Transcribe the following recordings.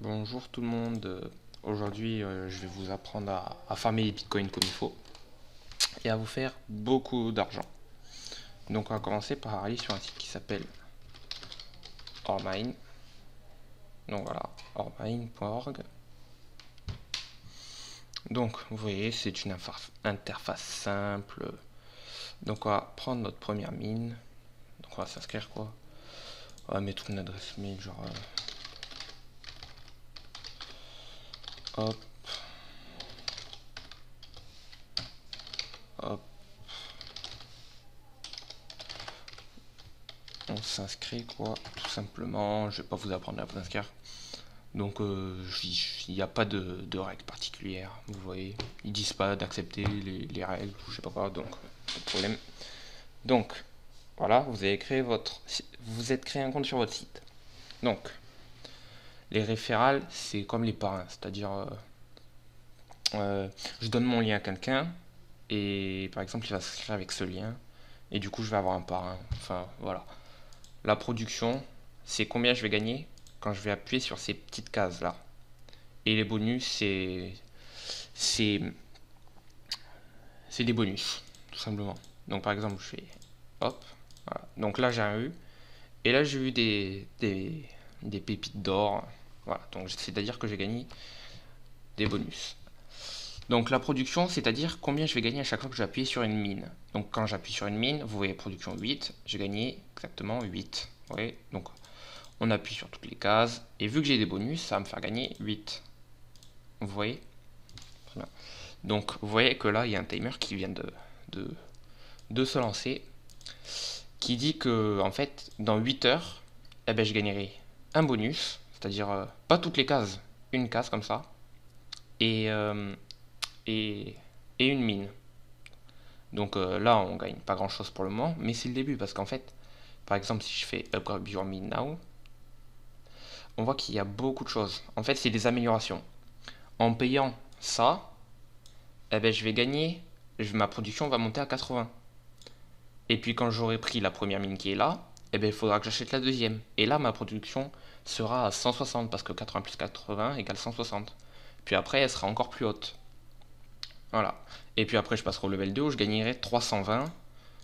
Bonjour tout le monde. Aujourd'hui, je vais vous apprendre à farmer les bitcoins comme il faut et à vous faire beaucoup d'argent. Donc, on va commencer par aller sur un site qui s'appelle Ormine. Donc voilà, ormine.org. Donc, vous voyez, c'est une interface simple. Donc, on va prendre notre première mine. Donc, on va s'inscrire quoi? On va mettre une adresse mail, genre hop, hop, on s'inscrit quoi, tout simplement. Je vais pas vous apprendre à vous inscrire. Donc il n'y a pas de règles particulières, vous voyez. Ils disent pas d'accepter les règles, ou je sais pas quoi, donc pas de problème. Donc voilà, vous êtes créé un compte sur votre site. Donc les référals, c'est comme les parrains, c'est-à-dire je donne mon lien à quelqu'un et par exemple il va s'inscrire avec ce lien et du coup je vais avoir un parrain. Enfin voilà. La production, c'est combien je vais gagner quand je vais appuyer sur ces petites cases là. Et les bonus, c'est c'est des bonus, tout simplement. Donc par exemple, je fais hop, voilà. Donc là j'ai un U, et là j'ai eu des pépites d'or. Voilà, donc c'est-à-dire que j'ai gagné des bonus. Donc la production, c'est-à-dire combien je vais gagner à chaque fois que j'appuie sur une mine. Donc quand j'appuie sur une mine, vous voyez production 8, j'ai gagné exactement 8. Vous voyez, donc on appuie sur toutes les cases, et vu que j'ai des bonus, ça va me faire gagner 8. Vous voyez? Très bien. Donc vous voyez que là, il y a un timer qui vient de, de se lancer, qui dit que en fait, dans 8 heures, eh ben, je gagnerai un bonus, c'est-à-dire pas toutes les cases, une case comme ça, et, et, et une mine. Donc là, on gagne pas grand-chose pour le moment, mais c'est le début, parce qu'en fait, par exemple, si je fais Upgrade Your Mine Now, on voit qu'il y a beaucoup de choses. En fait, c'est des améliorations. En payant ça, eh ben, je vais gagner, ma production va monter à 80. Et puis quand j'aurai pris la première mine qui est là, eh ben, il faudra que j'achète la deuxième. Et là, ma production sera à 160 parce que 80 plus 80 égale 160. Puis après, elle sera encore plus haute. Voilà. Et puis après, je passerai au level 2 où je gagnerai 320,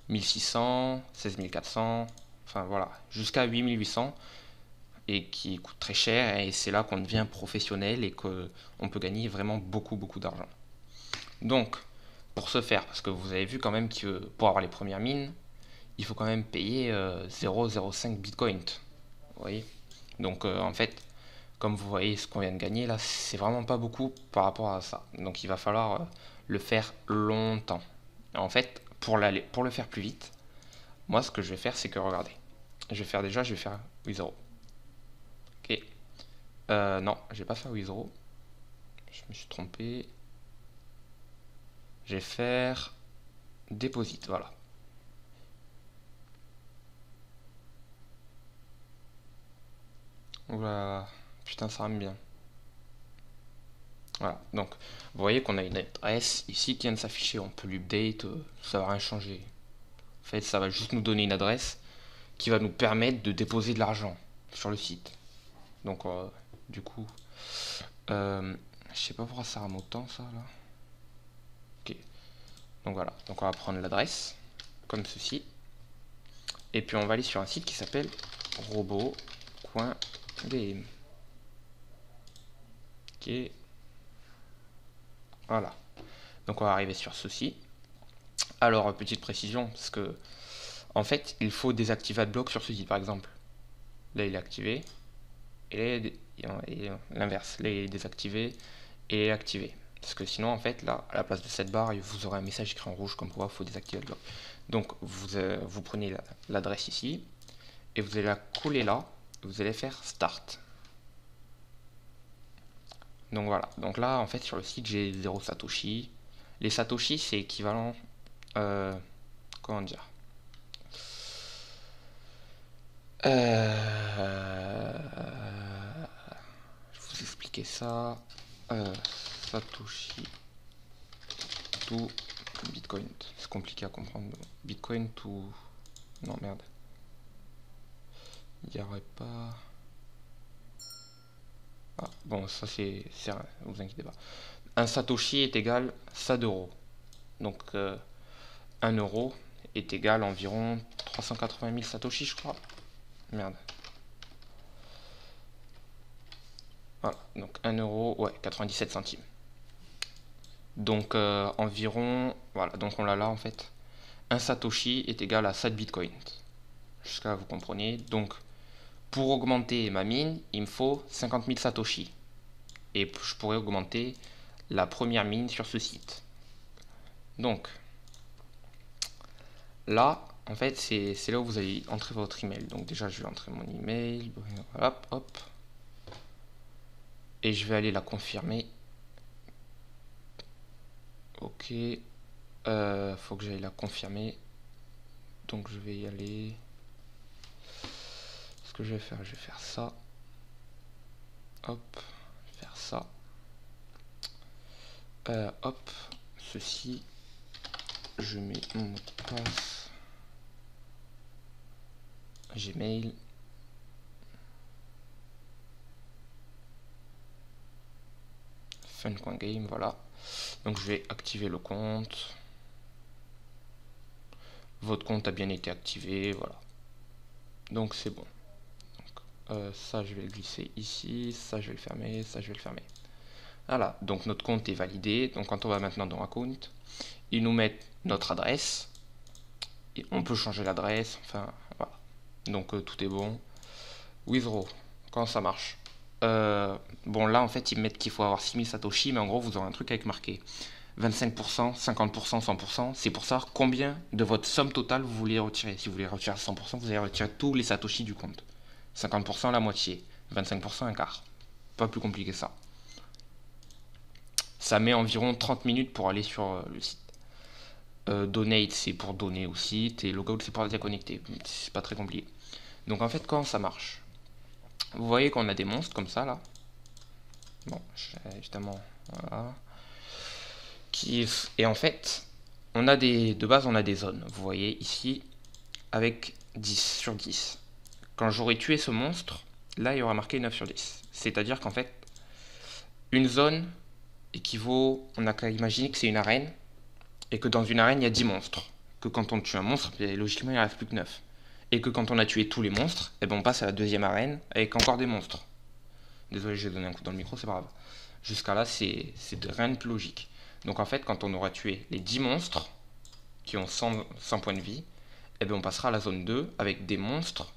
1600, 16400, enfin voilà, jusqu'à 8800 et qui coûte très cher. Et c'est là qu'on devient professionnel et qu'on peut gagner vraiment beaucoup, beaucoup d'argent. Donc, pour ce faire, parce que vous avez vu quand même que pour avoir les premières mines, il faut quand même payer 0,05 Bitcoin. Vous voyez. Donc en fait, comme vous voyez ce qu'on vient de gagner là, c'est vraiment pas beaucoup par rapport à ça. Donc il va falloir le faire longtemps. En fait, pour le faire plus vite, moi ce que je vais faire, c'est que regardez. Je vais faire withdraw. Ok. Non, je vais pas faire withdraw. Je me suis trompé. Je vais faire deposit, voilà. Oula, putain, ça rame bien. Voilà, donc vous voyez qu'on a une adresse ici qui vient de s'afficher, on peut l'update, ça va rien changer. En fait, ça va juste nous donner une adresse qui va nous permettre de déposer de l'argent sur le site. Donc, du coup, je sais pas pourquoi ça rame autant ça là. Ok, donc voilà, donc on va prendre l'adresse comme ceci, et puis on va aller sur un site qui s'appelle robot.game. Ok, voilà, donc on va arriver sur ceci. Alors, petite précision, parce que en fait, il faut désactiver AdBlock sur ce site, par exemple. Là, il est activé, et l'inverse. Là, il est désactivé, et il est activé. Parce que sinon, en fait, là, à la place de cette barre, vous aurez un message écrit en rouge comme quoi il faut désactiver AdBlock. Donc, vous prenez l'adresse ici, et vous allez la coller là, et vous allez faire Start. Donc voilà, donc là, en fait, sur le site, j'ai 0 Satoshi. Les Satoshi, c'est équivalent... comment dire, je vais vous expliquer ça. Satoshi to Bitcoin. C'est compliqué à comprendre. Bitcoin to... Non, merde. Il n'y aurait pas... Ah, Bon, ça c'est rien, vous inquiétez pas. Un Satoshi est égal à ça d'euros. Donc 1 euro est égal à environ 380 000 Satoshi, je crois. Merde. Voilà, donc 1 euro, ouais, 97 centimes. Donc environ, voilà, donc on l'a là en fait. Un Satoshi est égal à 7 bitcoins. Jusqu'à là, vous comprenez. Donc pour augmenter ma mine, il me faut 50 000 Satoshi. Et je pourrais augmenter la première mine sur ce site. Donc là, en fait, c'est là où vous allez entrer votre email. Donc déjà, je vais entrer mon email. Hop, hop. Et je vais aller la confirmer. Ok. Faut que j'aille la confirmer. Donc je vais y aller. Ce que je vais faire ça. Hop. Faire ça. Hop. Ceci. Je mets mon mot de passe. Gmail. Fun.game, voilà. Donc je vais activer le compte. Votre compte a bien été activé, voilà. Donc c'est bon. Donc, ça je vais le glisser ici, ça je vais le fermer, ça je vais le fermer. Voilà, donc notre compte est validé. Donc quand on va maintenant dans Account, ils nous mettent notre adresse. Et on peut changer l'adresse, enfin voilà. Donc tout est bon. Withdraw, comment ça marche? Bon là en fait ils mettent qu'il faut avoir 6000 Satoshi, mais en gros vous aurez un truc avec marqué 25%, 50%, 100%. C'est pour savoir combien de votre somme totale vous voulez retirer. Si vous voulez retirer 100%, vous allez retirer tous les Satoshi du compte. 50% la moitié, 25% un quart. Pas plus compliqué que ça. Ça met environ 30 minutes pour aller sur le site. Donate c'est pour donner au site et logout c'est pour déconnecter. C'est pas très compliqué. Donc en fait comment ça marche? Vous voyez qu'on a des monstres comme ça là. Bon, évidemment, voilà. Et en fait, de base on a des zones. Vous voyez ici avec 10 sur 10. Quand j'aurai tué ce monstre, là il y aura marqué 9 sur 10. C'est-à-dire qu'en fait, une zone équivaut, on n'a qu'à imaginer que c'est une arène, et que dans une arène il y a 10 monstres. Que quand on tue un monstre, logiquement il ne reste plus que 9. Et que quand on a tué tous les monstres, et ben on passe à la deuxième arène avec encore des monstres. Désolé, j'ai donné un coup dans le micro, c'est pas grave. Jusqu'à là, c'est rien de plus logique. Donc en fait, quand on aura tué les 10 monstres qui ont 100 points de vie, et bien on passera à la zone 2 avec des monstres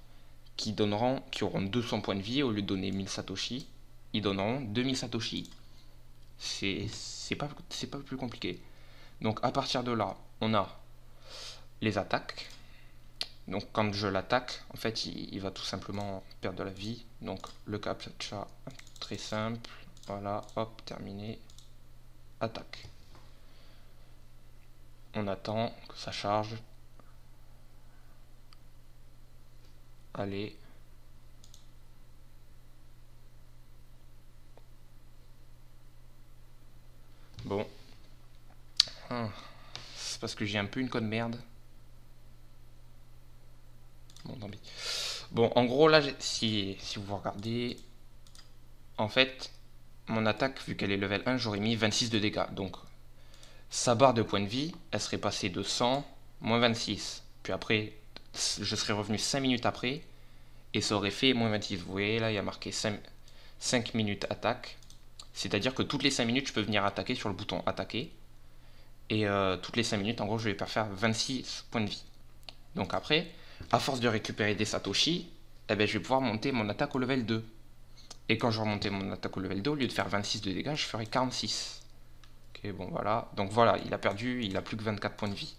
qui auront 200 points de vie. Au lieu de donner 1000 Satoshi, ils donneront 2000 Satoshi. C'est pas plus compliqué. Donc à partir de là, on a les attaques. Donc quand je l'attaque, en fait, il va tout simplement perdre de la vie. Donc le captcha, très simple. Voilà, hop, terminé. Attaque. On attend que ça charge. Allez. Bon. C'est parce que j'ai un peu une code merde. Bon, tant pis. Bon, en gros, là, si vous regardez, en fait, mon attaque, vu qu'elle est level 1, j'aurais mis 26 de dégâts. Donc, sa barre de points de vie, elle serait passée de 100, moins 26. Puis après, je serais revenu 5 minutes après, et ça aurait fait moins 26. Vous voyez, là, il y a marqué 5 minutes attaque. C'est-à-dire que toutes les 5 minutes, je peux venir attaquer sur le bouton attaquer. Et toutes les 5 minutes, en gros, je vais faire 26 points de vie. Donc après, à force de récupérer des Satoshi, eh ben, je vais pouvoir monter mon attaque au level 2. Et quand je vais remonter mon attaque au level 2, au lieu de faire 26 de dégâts, je ferai 46. Ok, bon voilà. Donc voilà, il a plus que 24 points de vie.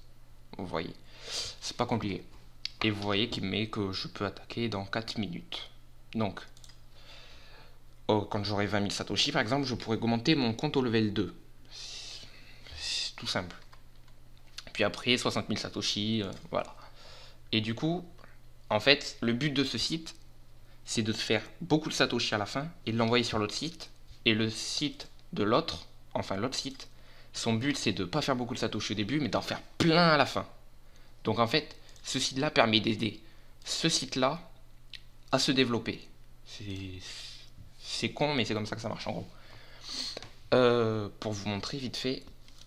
Vous voyez. C'est pas compliqué. Et vous voyez qu'il me met que je peux attaquer dans 4 minutes. Donc, quand j'aurai 20 000 Satoshi, par exemple, je pourrais augmenter mon compte au level 2. C'est tout simple. Puis après, 60 000 Satoshi, voilà. Et du coup, en fait, le but de ce site, c'est de faire beaucoup de Satoshi à la fin et de l'envoyer sur l'autre site. Et le site de l'autre, enfin l'autre site, son but c'est de ne pas faire beaucoup de Satoshi au début, mais d'en faire plein à la fin. Donc en fait, ce site-là permet d'aider ce site-là à se développer. C'est con, mais c'est comme ça que ça marche en gros. Pour vous montrer vite fait,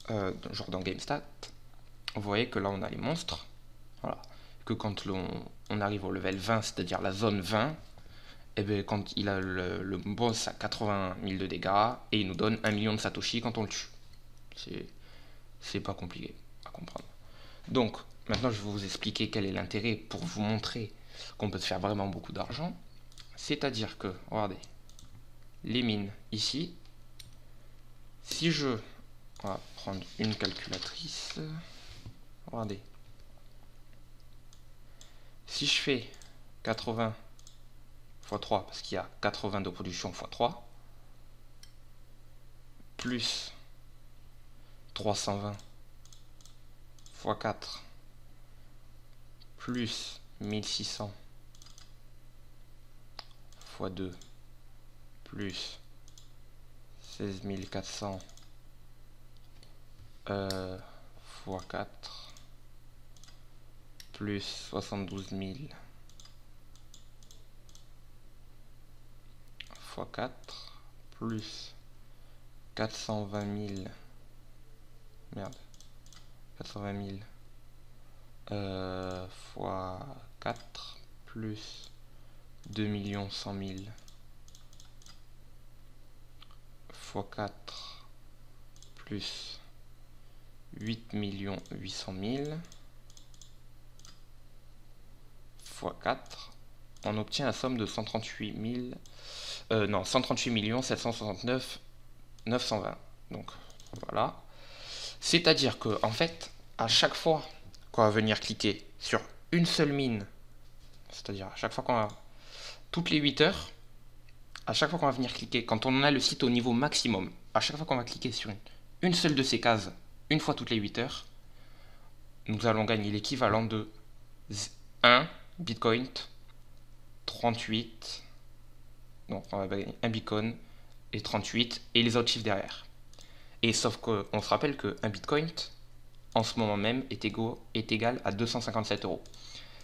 genre dans GameStat, vous voyez que là on a les monstres. Voilà. Que quand on arrive au level 20, c'est-à-dire la zone 20, et bien quand il a le boss à 80 000 de dégâts, et il nous donne 1 million de Satoshi quand on le tue. C'est pas compliqué à comprendre. Donc, maintenant je vais vous expliquer quel est l'intérêt pour vous montrer qu'on peut se faire vraiment beaucoup d'argent. C'est-à-dire que, regardez, les mines ici, si je... On va prendre une calculatrice. Regardez. Si je fais 80 x 3, parce qu'il y a 80 de production x 3, plus 320 x 4, plus 1600 x 2, plus 16400 x 4, plus 72 000 x 4, plus 420 000, merde, 420 000 fois 4, plus 2 100 000 fois 4, plus 8 800 000 fois 4, on obtient la somme de 138 769 920. Donc voilà. C'est-à-dire que en fait, à chaque fois qu'on va venir cliquer sur une seule mine, c'est-à-dire à chaque fois qu'on va toutes les 8 heures, à chaque fois qu'on va venir cliquer, quand on a le site au niveau maximum, à chaque fois qu'on va cliquer sur une seule de ces cases, une fois toutes les 8 heures, nous allons gagner l'équivalent de 1 Bitcoin, 38, donc on va gagner 1 Bitcoin et 38 et les autres chiffres derrière. Et sauf qu'on se rappelle qu'un Bitcoin, en ce moment même, est égal à 257 euros.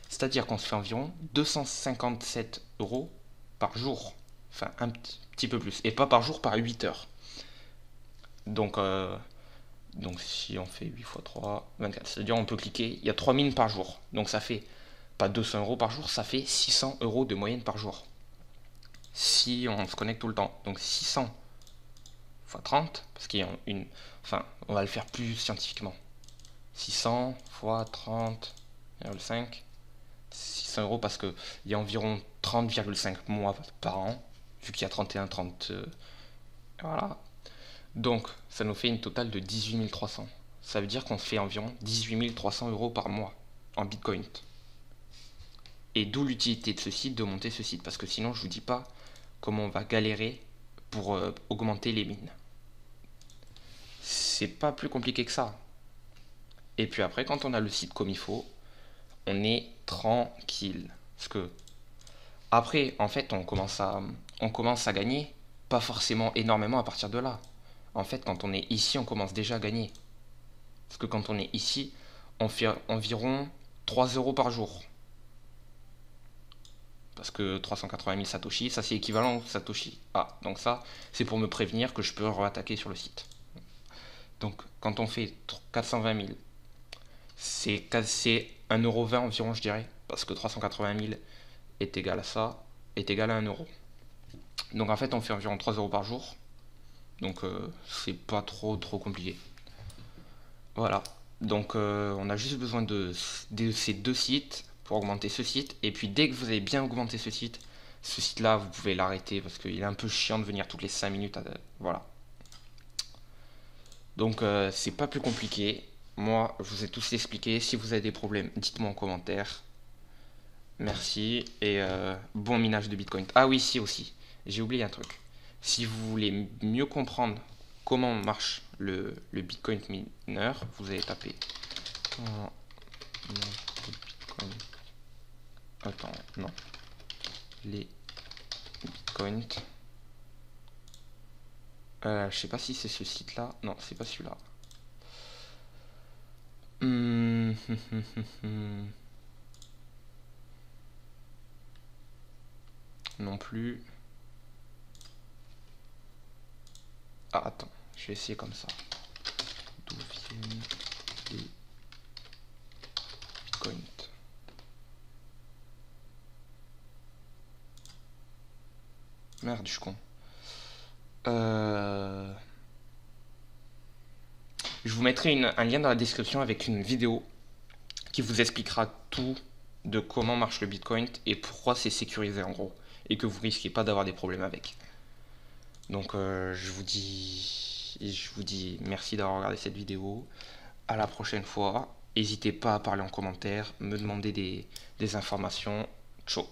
C'est-à-dire qu'on se fait environ 257 euros par jour. Enfin, un petit peu plus. Et pas par jour, par 8 heures. Donc si on fait 8 x 3, 24. C'est-à-dire on peut cliquer, il y a 3 mines par jour. Donc ça fait pas 200 euros par jour, ça fait 600 euros de moyenne par jour. Si on se connecte tout le temps. Donc 600 x 30, parce qu'il y a une... Enfin, on va le faire plus scientifiquement. 600 x 30,5, 600 euros parce qu'il y a environ 30,5 mois par an, vu qu'il y a 31, 30... voilà. Donc, ça nous fait une totale de 18 300. Ça veut dire qu'on se fait environ 18 300 euros par mois en Bitcoin. Et d'où l'utilité de ce site, de monter ce site. Parce que sinon, je vous dis pas comment on va galérer pour augmenter les mines. C'est pas plus compliqué que ça. Et puis après, quand on a le site comme il faut, on est tranquille. Parce que après, en fait, on commence à gagner, pas forcément énormément à partir de là. En fait, quand on est ici, on commence déjà à gagner. Parce que quand on est ici, on fait environ 3 euros par jour. Parce que 380 000 Satoshi, ça c'est équivalent au Satoshi. Ah, donc ça, c'est pour me prévenir que je peux re-attaquer sur le site. Donc, quand on fait 420 000, c'est 1,20€ environ, je dirais. Parce que 380 000 est égal à ça, est égal à 1 euro. Donc en fait, on fait environ 3 euros par jour. Donc c'est pas trop compliqué. Voilà. Donc on a juste besoin de ces deux sites pour augmenter ce site. Et puis dès que vous avez bien augmenté ce site-là, vous pouvez l'arrêter parce qu'il est un peu chiant de venir toutes les 5 minutes. Voilà. Donc c'est pas plus compliqué. Moi, je vous ai tous expliqué. Si vous avez des problèmes, dites-moi en commentaire. Merci et bon minage de Bitcoin. Ah oui, si aussi. J'ai oublié un truc. Si vous voulez mieux comprendre comment marche le Bitcoin miner, vous allez taper Bitcoin. Attends, non. Les Bitcoins. Je sais pas si c'est ce site-là. Non, c'est pas celui-là. Non plus. Ah, attends, je vais essayer comme ça. D'où viennent les bitcoins? Merde, je suis con. Je vous mettrai un lien dans la description avec une vidéo qui vous expliquera tout de comment marche le Bitcoin et pourquoi c'est sécurisé en gros. Et que vous risquez pas d'avoir des problèmes avec. Donc je vous dis merci d'avoir regardé cette vidéo. À la prochaine fois. N'hésitez pas à parler en commentaire, me demander des informations. Ciao.